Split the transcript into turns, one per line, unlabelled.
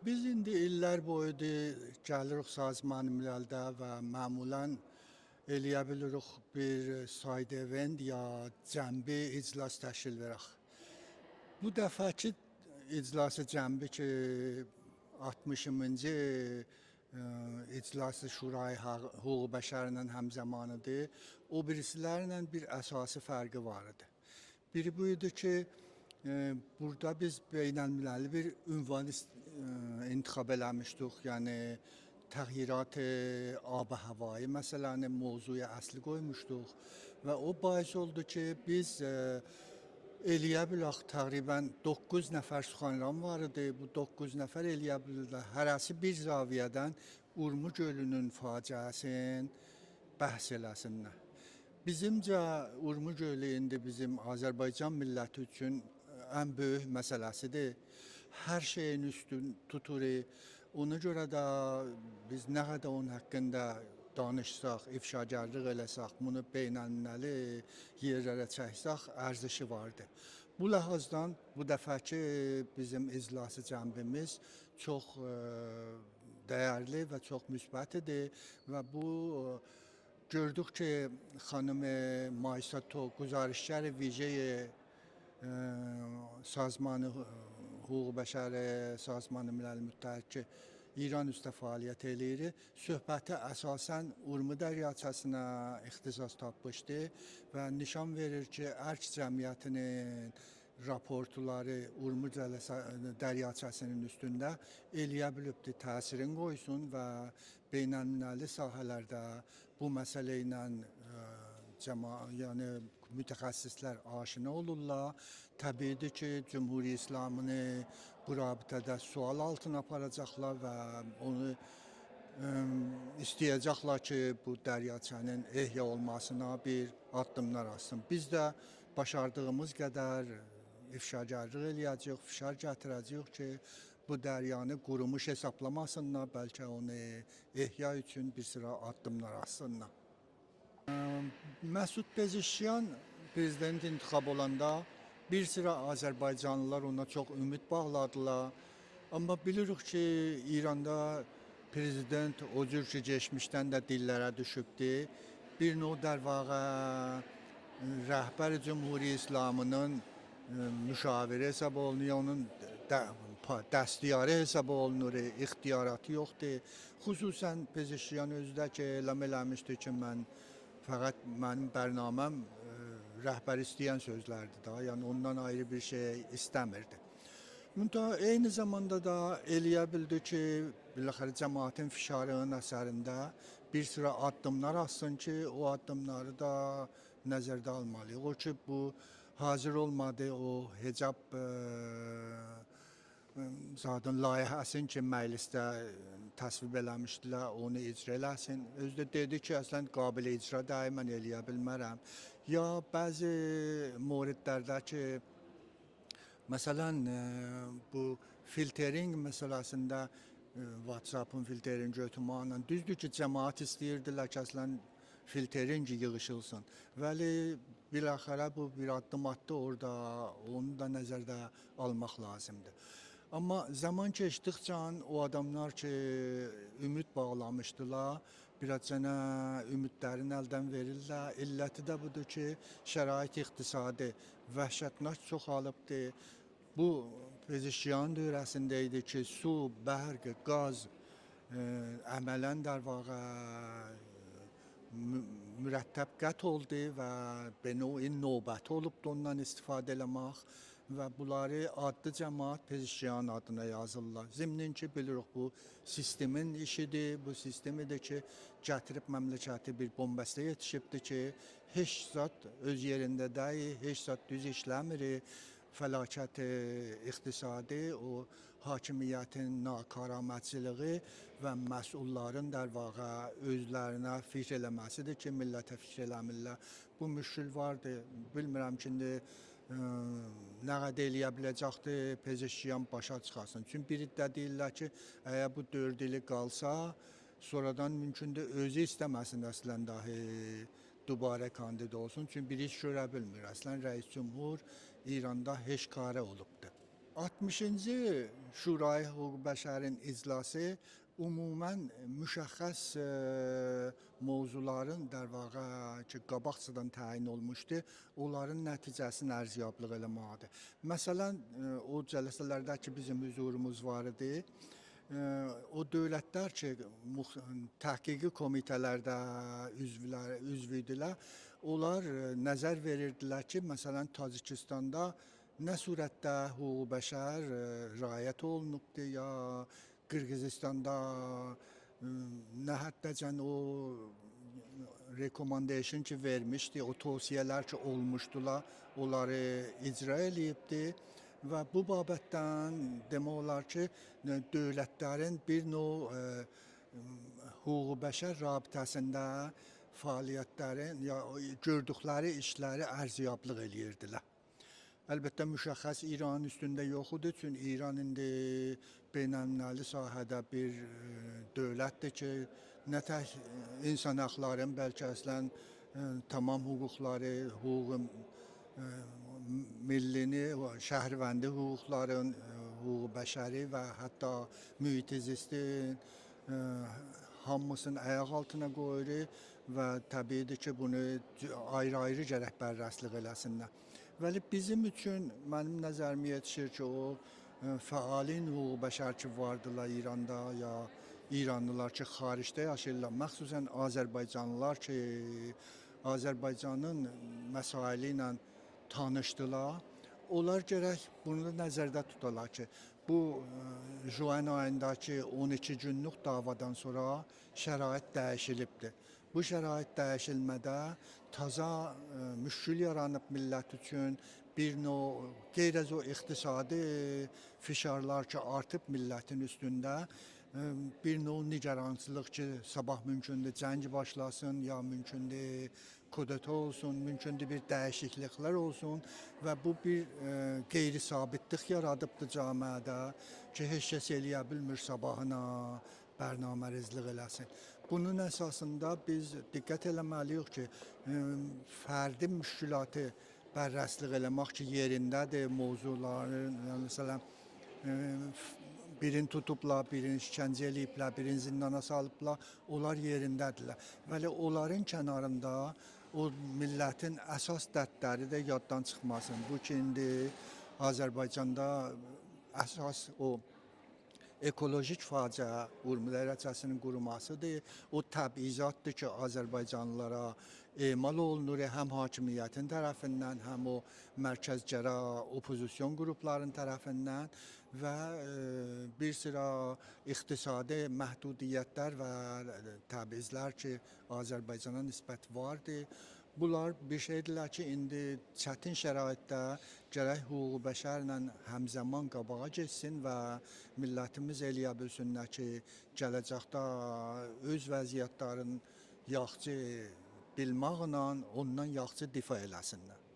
Biz indi illər boyudur gəlirik Sazman Miləldə və məmulən eləyə bilirik bir side event ya cəmbi iclas təşkil verək. Bu dəfəki iclası cəmbi ki 60-cı iclası Şurayı Hüquq Bəşərlə həmzamanıdır. O birisilərlə bir əsası fərqi var idi. Biri bu idi ki, burada biz beynəlmiləli bir ünvan intixab eləmişdik. Yəni təğyirat ab-havayı məsələni mövzuya əsli qoymuşduq və o bais oldu ki, biz eləyə bilək təqribən 9 nəfər suxanran var idi. Bu 9 nəfər eləyə bilirlər. Hərəsi bir zaviyədən Urmu gölünün faciəsini bəhs eləsinlər. Bizimcə Urmu gölü indi bizim Azərbaycan milləti üçün ən böyük məsələsidir. Hər şeyin üstün tutur. Ona görə də biz nə qədər onun haqqında danışsaq, ifşagarlıq eləsək, bunu beynəlmiləli yerlərə çəksək, ərзişi vardı. Bu ləhazdan bu dəfəki bizim iclası cəmbimiz çox dəyərli və çox müsbət idi və bu gördük ki, xanım Maysa To güzarişgər vijey Sazmanı Hüquq Bəşər Sazmanı Milal Müttəhid ki, İran üstə fəaliyyət eləyir. Söhbəti əsasən Urmu dəryaçasına ixtisas tapmışdı və nişan verir ki, Ərk cəmiyyətinin raportları Urmu dəryaçasının üstündə eləyə bilibdir, təsirin qoysun və beynəlmiləli sahələrdə bu məsələ ilə yəni mütəxəssislər aşina olurlar. Təbiidir ki, Cümhuri İslamını bu rabitədə sual altına aparacaqlar və onu istəyəcəklər ki, bu dəryaçanın ehya olmasına bir addımlar atsın. Biz də başardığımız qədər ifşagarlıq eləyəcəyik, fişar gətirəcəyik ki, bu dəryanı qurumuş hesablamasınlar, bəlkə onu ehya üçün bir sıra addımlar atsınlar. Məsud Pezeşkiyan prezident intixab olanda bir sıra Azərbaycanlılar ona çox ümid bağladılar. Amma bilirik ki, İranda prezident o cür ki, geçmişdən də dillərə düşübdür. Bir növ dərvaqa rəhbər Cümhuri İslamının müşaviri hesab olunur, onun dəstiyarı hesab olunur, ixtiyaratı yoxdur. Xüsusən Pezeşkiyan özü də ki, elam eləmişdir ki, fəqət mənim bərnaməm rəhbər istəyən sözlərdir da, yəni ondan ayrı bir şey istəmirdi. Eyni zamanda da eləyə bildi ki, biləxərə cəmaətin fişarının əsərində bir sıra addımlar atsın ki, o addımları da nəzərdə almalıyıq. O ki, bu hazır olmadı, o hicab zaten layihəsini ki, məclisdə təsvib eləmişdilər, onu icra eləsin. Özü də dedi ki, əslən qabil icra deyil, mən eləyə bilmərəm. Ya bəzi mövridlərdə ki, məsələn, bu filtering məsələsində WhatsApp-ın filteringi ötürməklə düzdür ki, cəmaət istəyirdilər ki, əslən filteringi yığışılsın. Vəli biləxərə bu bir addım attı orada, onu da nəzərdə almaq lazımdır. Amma zaman keçdikcə o adamlar ki, ümid bağlamışdılar, biraz cənə ümidlərini əldən verirlər. İlləti də budur ki, şərait iqtisadi vəhşətnak çoxalıbdır. Bu Pezeşkiyan dövrəsində idi ki, su, bərq, qaz əmələn dərvaqa mürəttəb qət oldu və benoğin növbəti olubdur ondan istifadə eləmək və bunları adlı cəmaət Pezeşkiyan adına yazırlar. Zimnin ki, bilirik bu sistemin işidir, bu sistemidir ki, gətirib məmləkəti bir bombastə yetişibdir ki, heç zat öz yerində deyil, heç zat düz işləmir. Fəlakət iqtisadi, o hakimiyyətin nakaramətçiliyi və məsulların dərvaqa özlərinə fikr eləməsidir ki, millətə fikr eləmirlər. Bu müşkül vardır. Bilmirəm ki, nə qədər eləyə biləcəkdir Pezeşkiyan başa çıxasın. Çünki biri də deyirlər ki, əgər bu 4 ili qalsa, sonradan mümkündür özü istəməsin əslən dahi dubara kandida olsun. Çünki bir iş görə bilmir. Əslən Rəis Cümhur İranda heç kare olubdur. 60-cı Şurayı Hüquq Bəşərin iclası ümumən müşəxəs mövzuların در واقع ki qabaqcadan təyin olmuşdu, onların nəticəsini ərziyablıq eləməkdir. Məsələn, o cəlsələrdə ki bizim huzurumuz var idi, o dövlətlər ki təhqiqi komitələrdə üzv idilər, onlar nəzər verirdilər ki, məsələn Tacikistanda nə surətdə hüquq bəşər riayət olunubdur, ya Qırğızistanda nə həddəcən o recommendation ki vermişdi, o tövsiyələr ki olmuşdular, onları icra eləyibdi və bu babətdən demək olar ki, dövlətlərin bir növ hüquq bəşər rabitəsində fəaliyyətlərin ya gördükləri işləri ərziyablıq eləyirdilər. Əlbəttə müşəxəs İranın üstündə yox idi, çünki İran indi beynəlmiləli sahədə bir dövlətdir ki, nə tək insan hüquqlarının, bəlkə əslən tamam hüquqları, hüquq millini, şəhərvəndi hüquqların, hüquq bəşəri və hətta mühit zistin hamısını ayaq altına qoyur və təbiidir ki, bunu ayrı-ayrı gərək bərrəslik eləsinlər. Vəli bizim üçün mənim nəzərimə yetişir ki, o fəalin hüquq bəşər ki vardılar İranda, ya İranlılar ki xaricdə yaşayırlar, məxsusən Azərbaycanlılar ki Azərbaycanın məsaili ilə tanışdılar. Onlar gərək bunu nəzərdə tutalar ki, bu juan ayındakı 12 günlük davadan sonra şərait dəyişilibdir. Bu şərait dəyişilmədə taza müşkül yaranıb millət üçün, bir növ qeyri o iqtisadi fişarlar ki artıb millətin üstündə, bir növ nigarançılıq ki sabah mümkündür cəng başlasın, ya mümkündür kudeta olsun, mümkündür bir dəyişikliklər olsun və bu bir qeyri-sabitlik yaradıbdır cəmiyyədə ki, heç kəs eləyə bilmir sabahına bərnamərizlik eləsin. Bunun əsasında biz diqqət eləməliyik ki, fərdi müşkülatı bərrəslik eləmək ki yerindədir, mövzuların, yəni məsələn, birini tutublar, birini işkəncə eləyiblər, birini zindana salıblar, onlar yerindədirlər. Vəli onların kənarında o millətin əsas dərdləri də yaddan çıxmasın. Bu ki, indi Azərbaycanda əsas o ekolojik faciə Urmiya rəçəsinin qurumasıdır. O təbizatdır ki, Azərbaycanlılara emal olunur, həm hakimiyyətin tərəfindən, həm o mərkəzgərə opozisyon qruplarının tərəfindən və bir sıra iqtisadi məhdudiyyətlər və təbizlər ki, Azərbaycana nisbət vardır. Bunlar bir şeydirlər ki, indi çətin şəraitdə gərək hüquq bəşərlə həmzəman qabağa getsin və millətimiz eləyə bilsinlər ki, gələcəkdə öz vəziyyətlərin yaxşı bilməklə ondan yaxşı difa eləsinlər.